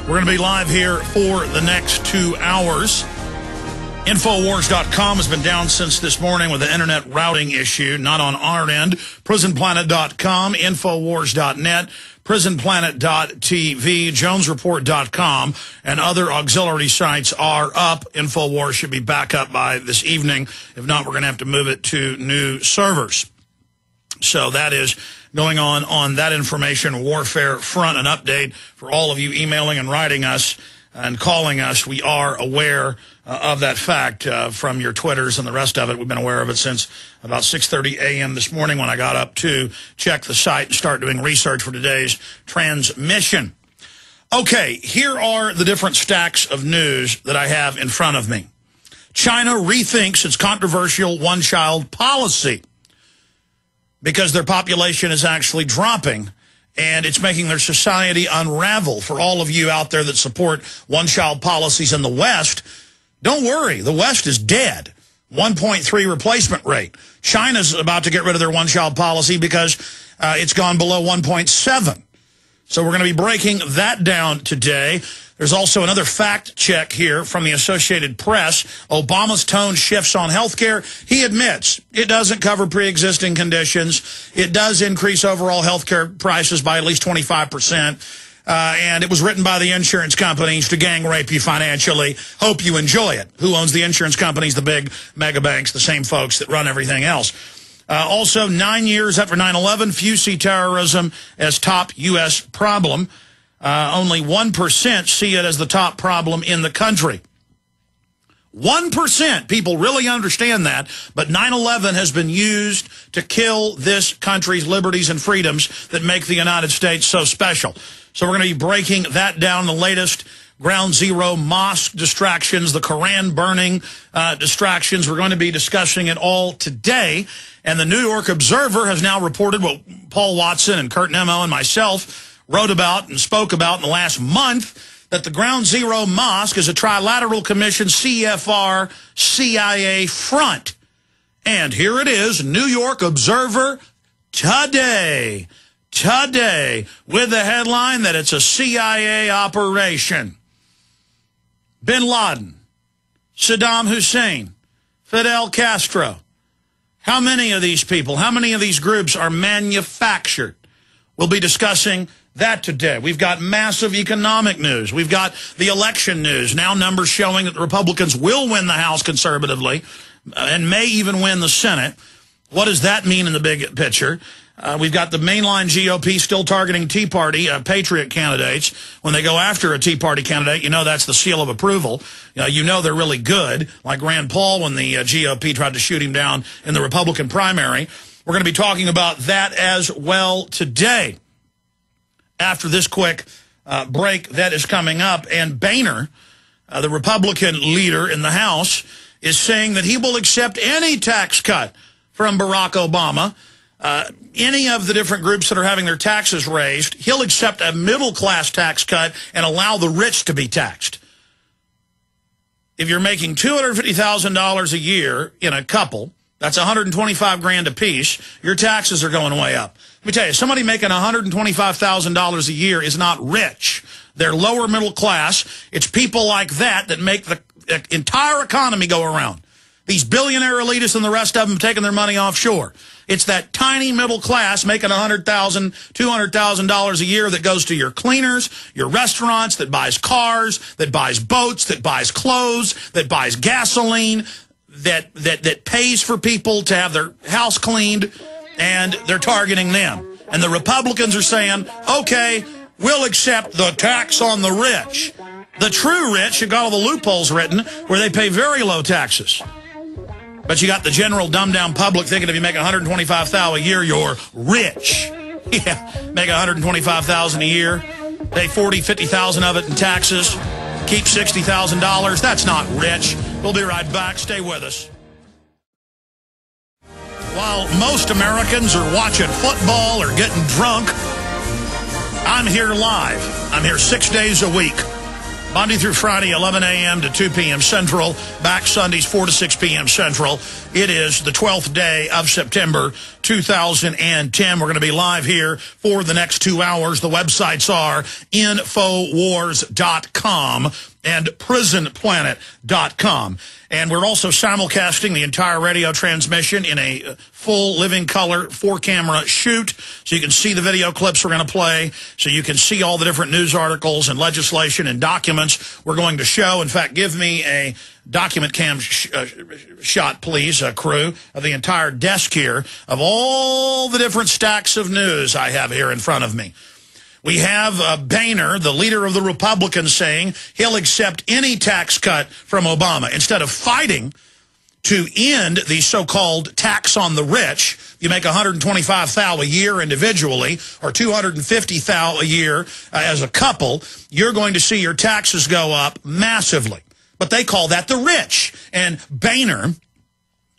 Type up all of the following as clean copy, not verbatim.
We're going to be live here for the next 2 hours. Infowars.com has been down since this morning with the internet routing issue, not on our end. PrisonPlanet.com, Infowars.net, PrisonPlanet.tv, JonesReport.com, and other auxiliary sites are up. Infowars should be back up by this evening. If not, we're going to have to move it to new servers. So that is going on that information warfare front. An update for all of you emailing and writing us and calling us. We are aware of that fact from your Twitters and the rest of it. We've been aware of it since about 6:30 a.m. this morning when I got up to check the site and start doing research for today's transmission. Okay, here are the different stacks of news that I have in front of me. China rethinks its controversial one-child policy because their population is actually dropping, and it's making their society unravel. For all of you out there that support one-child policies in the West, don't worry, the West is dead. 1.3 replacement rate. China's about to get rid of their one-child policy because it's gone below 1.7. So we're going to be breaking that down today. There's also another fact check here from the Associated Press. Obama's tone shifts on health care. He admits it doesn't cover pre-existing conditions. It does increase overall health care prices by at least 25%. And it was written by the insurance companies to gang rape you financially. Hope you enjoy it. Who owns the insurance companies? The big mega banks, the same folks that run everything else. Also, 9 years after 9/11, few see terrorism as top U.S. problem. Only 1% see it as the top problem in the country. 1%. People really understand that. But 9/11 has been used to kill this country's liberties and freedoms that make the United States so special. So we're going to be breaking that down, the latest Ground Zero mosque distractions, the Koran burning distractions. We're going to be discussing it all today. And the New York Observer has now reported what Paul Watson and Kurt Nemo and myself wrote about and spoke about in the last month, that the Ground Zero Mosque is a trilateral commission CFR CIA front. And here it is, New York Observer today, with the headline that it's a CIA operation. Bin Laden, Saddam Hussein, Fidel Castro. How many of these people, how many of these groups are manufactured? We'll be discussing that today. We've got massive economic news. We've got the election news. Now numbers showing that the Republicans will win the House conservatively and may even win the Senate. What does that mean in the big picture? We've got the mainline GOP still targeting Tea Party, Patriot candidates. When they go after a Tea Party candidate, you know that's the seal of approval. You know they're really good, like Rand Paul when the GOP tried to shoot him down in the Republican primary. We're going to be talking about that as well today. After this quick break that is coming up, and Boehner, the Republican leader in the House, is saying that he will accept any tax cut from Barack Obama. Any of the different groups that are having their taxes raised, he'll accept a middle-class tax cut and allow the rich to be taxed. If you're making $250,000 a year in a couple, that's $125,000 apiece, your taxes are going way up. Let me tell you, somebody making $125,000 a year is not rich. They're lower middle class. It's people like that that make the entire economy go around. These billionaire elitists and the rest of them taking their money offshore. It's that tiny middle class making $100,000, $200,000 a year that goes to your cleaners, your restaurants, that buys cars, that buys boats, that buys clothes, that buys gasoline, that pays for people to have their house cleaned, and they're targeting them. And the Republicans are saying, okay, we'll accept the tax on the rich. The true rich have got all the loopholes written where they pay very low taxes. But you got the general dumbed-down public thinking if you make $125,000 a year, you're rich. Yeah, make $125,000 a year, pay $40,000, $50,000 of it in taxes, keep $60,000. That's not rich. We'll be right back. Stay with us. While most Americans are watching football or getting drunk, I'm here live. I'm here 6 days a week. Monday through Friday, 11 a.m. to 2 p.m. Central. Back Sundays, 4 to 6 p.m. Central. It is the 12th day of September, 2010. We're going to be live here for the next 2 hours. The websites are Infowars.com and PrisonPlanet.com. And we're also simulcasting the entire radio transmission in a full living color 4-camera shoot. So you can see the video clips we're going to play. So you can see all the different news articles and legislation and documents we're going to show. In fact, give me a document cam shot, please, crew, of the entire desk here of all the different stacks of news I have here in front of me. We have Boehner, the leader of the Republicans, saying he'll accept any tax cut from Obama. Instead of fighting to end the so-called tax on the rich, you make $125,000 a year individually or $250,000 a year as a couple, you're going to see your taxes go up massively. But they call that the rich. And Boehner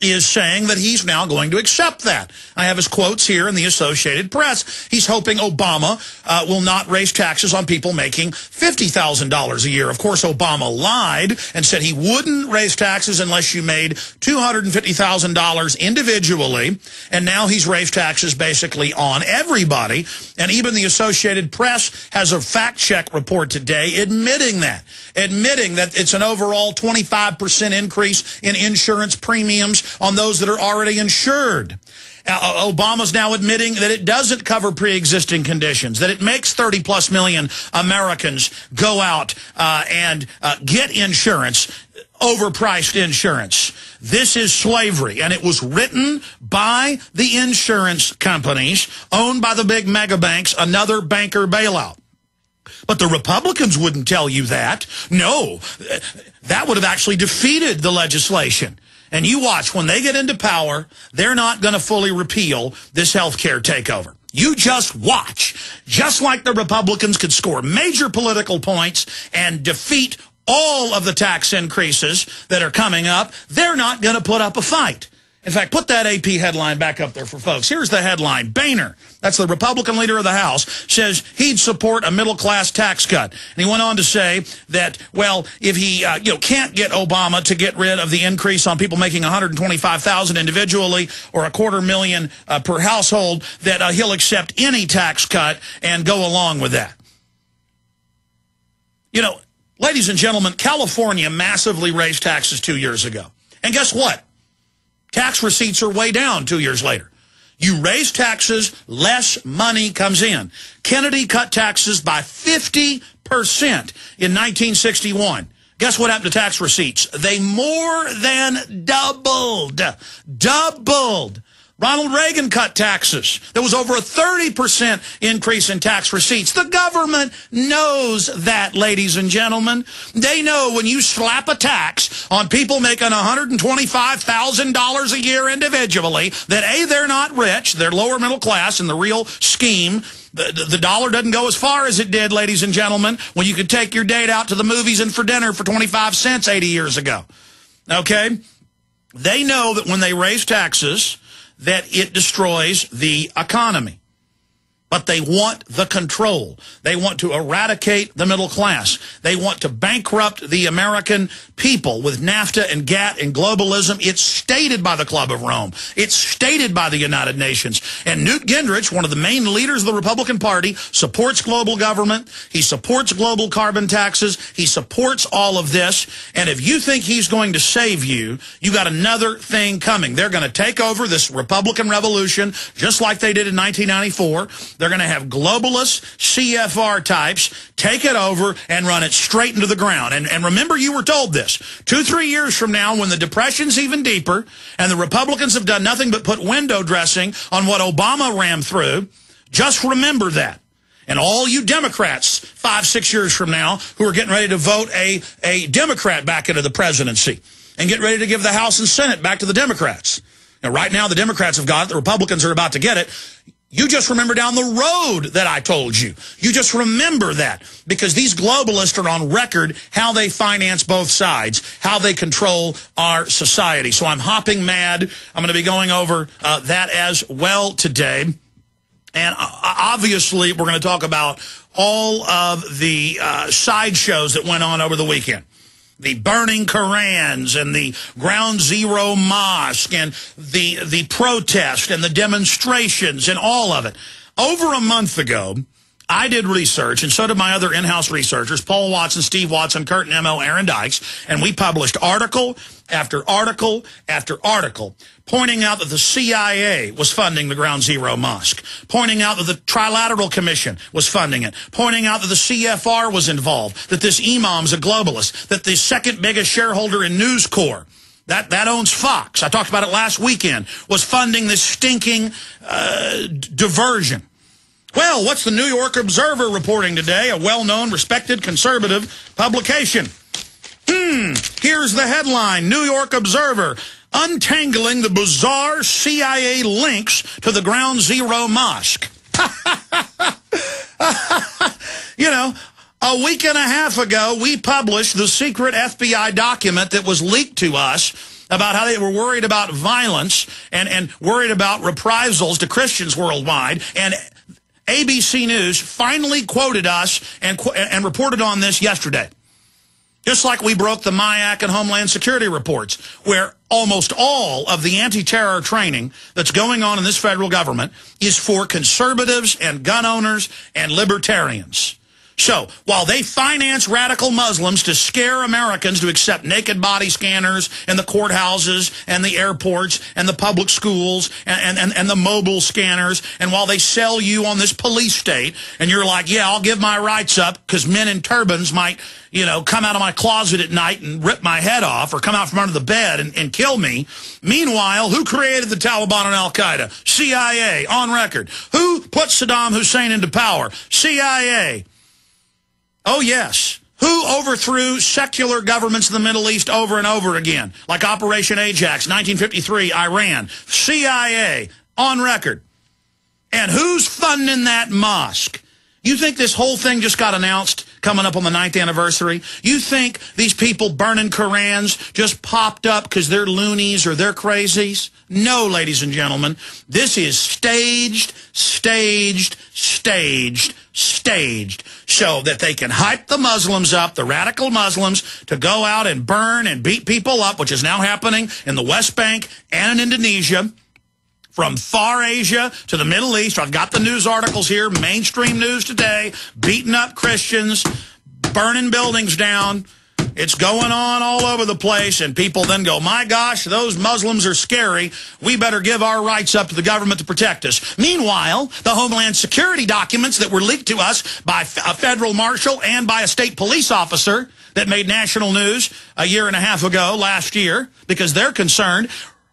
is saying that he's now going to accept that. I have his quotes here in the Associated Press. He's hoping Obama will not raise taxes on people making $50,000 a year. Of course, Obama lied and said he wouldn't raise taxes unless you made $250,000 individually, and now he's raised taxes basically on everybody. And even the Associated Press has a fact-check report today admitting that it's an overall 25% increase in insurance premiums on those that are already insured. Obama's now admitting that it doesn't cover pre-existing conditions, that it makes 30-plus million Americans go out and get insurance, overpriced insurance. This is slavery, and it was written by the insurance companies owned by the big mega banks, another banker bailout. But the Republicans wouldn't tell you that. No, that would have actually defeated the legislation. And you watch, when they get into power, they're not going to fully repeal this health care takeover. You just watch. Just like the Republicans could score major political points and defeat all of the tax increases that are coming up, they're not going to put up a fight. In fact, put that AP headline back up there for folks. Here's the headline. Boehner, that's the Republican leader of the House, says he'd support a middle-class tax cut. And he went on to say that, well, if he can't get Obama to get rid of the increase on people making $125,000 individually or $250,000 per household, that he'll accept any tax cut and go along with that. You know, ladies and gentlemen, California massively raised taxes 2 years ago. And guess what? Tax receipts are way down 2 years later. You raise taxes, less money comes in. Kennedy cut taxes by 50% in 1961. Guess what happened to tax receipts? They more than doubled. Doubled. Ronald Reagan cut taxes. There was over a 30% increase in tax receipts. The government knows that, ladies and gentlemen. They know when you slap a tax on people making $125,000 a year individually, that A, they're not rich, they're lower middle class in the real scheme. The dollar doesn't go as far as it did, ladies and gentlemen, when you could take your date out to the movies and for dinner for 25 cents 80 years ago. Okay? They know that when they raise taxes, that it destroys the economy. But they want the control. They want to eradicate the middle class. They want to bankrupt the American people with NAFTA and GATT and globalism. It's stated by the Club of Rome. It's stated by the United Nations. And Newt Gingrich, one of the main leaders of the Republican Party, supports global government. He supports global carbon taxes. He supports all of this. And if you think he's going to save you, you got another thing coming. They're going to take over this Republican revolution just like they did in 1994. They're going to have globalist CFR types take it over and run it straight into the ground. And remember, you were told this. 2-3 years from now, when the Depression's even deeper and the Republicans have done nothing but put window dressing on what Obama rammed through, just remember that. And all you Democrats 5-6 years from now who are getting ready to vote a Democrat back into the presidency and get ready to give the House and Senate back to the Democrats. Now, right now, the Democrats have got it. The Republicans are about to get it. You just remember down the road that I told you. You just remember that, because these globalists are on record how they finance both sides, how they control our society. So I'm hopping mad. I'm going to be going over that as well today. And obviously, we're going to talk about all of the sideshows that went on over the weekend. The burning Korans and the Ground Zero Mosque and the protest and the demonstrations and all of it. Over a month ago, I did research, and so did my other in-house researchers, Paul Watson, Steve Watson, Kurt Nemo, Aaron Dykes, and we published article after article after article pointing out that the CIA was funding the Ground Zero Mosque, pointing out that the Trilateral Commission was funding it, pointing out that the CFR was involved, that this imam's a globalist, that the second biggest shareholder in News Corp, that owns Fox, I talked about it last weekend, was funding this stinking diversion. Well, what's the New York Observer reporting today? A well-known, respected, conservative publication. Here's the headline, New York Observer, untangling the bizarre CIA links to the Ground Zero Mosque. You know, a week and a half ago, we published the secret FBI document that was leaked to us about how they were worried about violence and worried about reprisals to Christians worldwide, and ABC News finally quoted us and reported on this yesterday. Just like we broke the MIAC and Homeland Security reports, where almost all of the anti-terror training that's going on in this federal government is for conservatives and gun owners and libertarians. So, while they finance radical Muslims to scare Americans to accept naked body scanners in the courthouses and the airports and the public schools and the mobile scanners, and while they sell you on this police state, and you're like, yeah, I'll give my rights up because men in turbans might, you know, come out of my closet at night and rip my head off or come out from under the bed and kill me. Meanwhile, who created the Taliban and Al-Qaeda? CIA, on record. Who put Saddam Hussein into power? CIA. Oh, yes. Who overthrew secular governments in the Middle East over and over again? Like Operation Ajax, 1953, Iran. CIA, on record. And who's funding that mosque? You think this whole thing just got announced coming up on the 9th anniversary? You think these people burning Korans just popped up because they're loonies or they're crazies? No, ladies and gentlemen. This is staged so that they can hype the Muslims up, the radical Muslims, to go out and burn and beat people up, which is now happening in the West Bank and in Indonesia. From far Asia to the Middle East. I've got the news articles here, mainstream news today, beating up Christians, burning buildings down. It's going on all over the place, and people then go, my gosh, those Muslims are scary. We better give our rights up to the government to protect us. Meanwhile, the Homeland Security documents that were leaked to us by a federal marshal and by a state police officer that made national news a year and a half ago, last year, because they're concerned,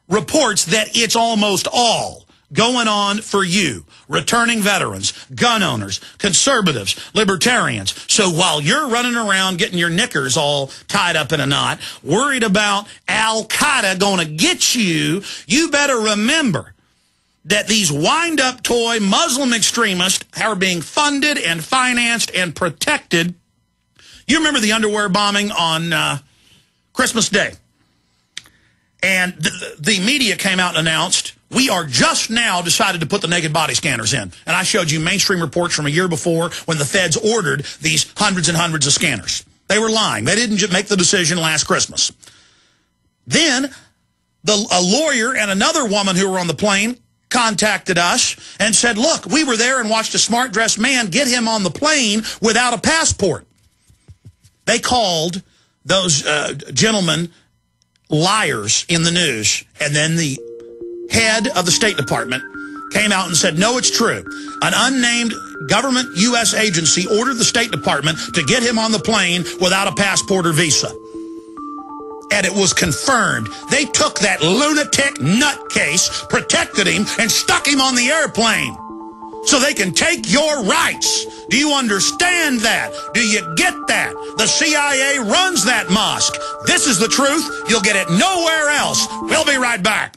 reports that it's almost all going on for you, returning veterans, gun owners, conservatives, libertarians. So while you're running around getting your knickers all tied up in a knot, worried about Al-Qaeda going to get you, you better remember that these wind-up toy Muslim extremists are being funded and financed and protected. You remember the underwear bombing on Christmas Day? And the media came out and announced, we are just now decided to put the naked body scanners in. And I showed you mainstream reports from a year before when the feds ordered these hundreds and hundreds of scanners. They were lying. They didn't just make the decision last Christmas. Then a lawyer and another woman who were on the plane contacted us and said, look, we were there and watched a smart-dressed man get him on the plane without a passport. They called those gentlemen liars in the news, and then the head of the State Department came out and said, no, it's true. An unnamed government U.S. agency ordered the State Department to get him on the plane without a passport or visa. And it was confirmed. They took that lunatic nutcase, protected him, and stuck him on the airplane so they can take your rights. Do you understand that? Do you get that? The CIA runs that mosque. This is the truth. You'll get it nowhere else. We'll be right back.